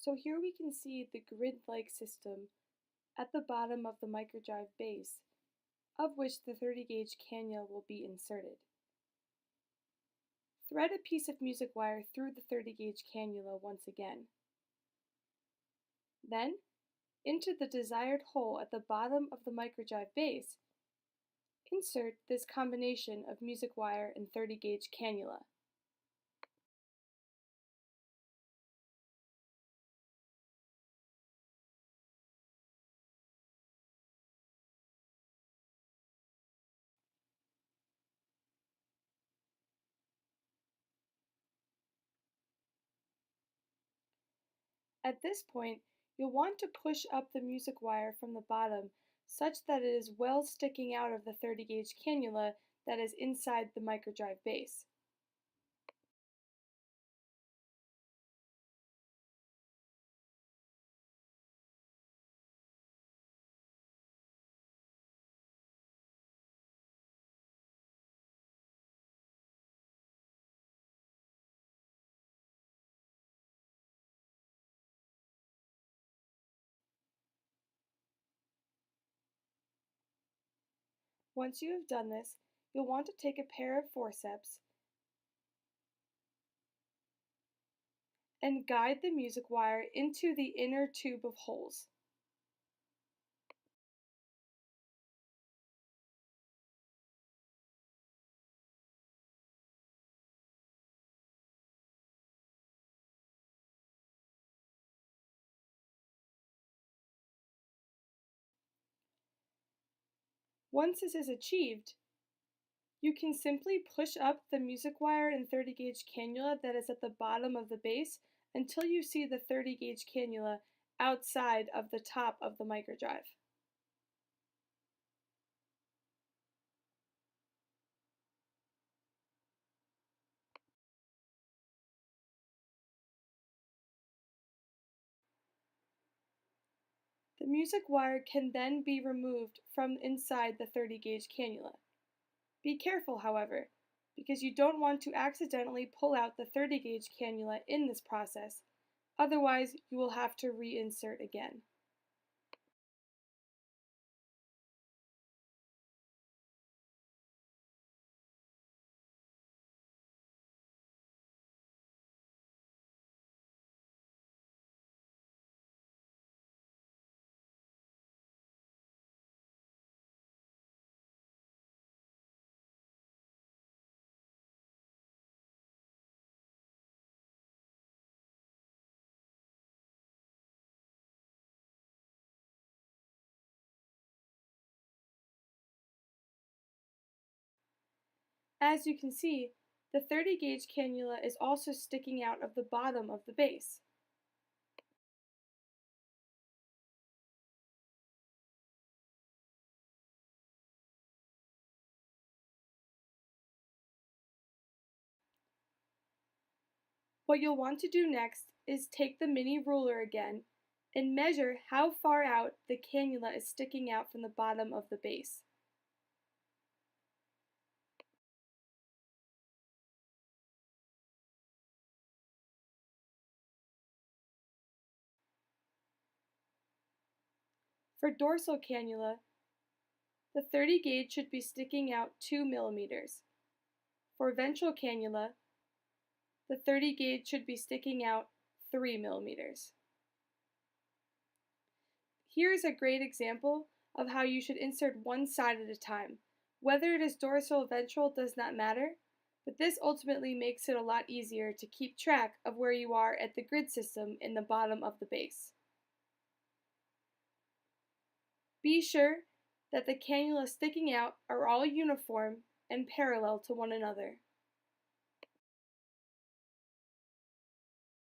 So here we can see the grid-like system at the bottom of the microdrive base, of which the 30-gauge cannula will be inserted. Thread a piece of music wire through the 30-gauge cannula once again. Then, into the desired hole at the bottom of the microdrive base, insert this combination of music wire and 30-gauge cannula. At this point, you'll want to push up the music wire from the bottom such that it is well sticking out of the 30-gauge cannula that is inside the microdrive base. Once you have done this, you'll want to take a pair of forceps and guide the music wire into the inner tube of holes. Once this is achieved, you can simply push up the music wire and 30-gauge cannula that is at the bottom of the base until you see the 30-gauge cannula outside of the top of the microdrive. The music wire can then be removed from inside the 30-gauge cannula. Be careful, however, because you don't want to accidentally pull out the 30-gauge cannula in this process, otherwise you will have to reinsert again. As you can see, the 30-gauge cannula is also sticking out of the bottom of the base. What you'll want to do next is take the mini ruler again and measure how far out the cannula is sticking out from the bottom of the base. For dorsal cannula, the 30 gauge should be sticking out 2 millimeters. For ventral cannula, the 30 gauge should be sticking out 3 millimeters. Here is a great example of how you should insert one side at a time. Whether it is dorsal or ventral does not matter, but this ultimately makes it a lot easier to keep track of where you are at the grid system in the bottom of the base. Be sure that the cannula sticking out are all uniform and parallel to one another.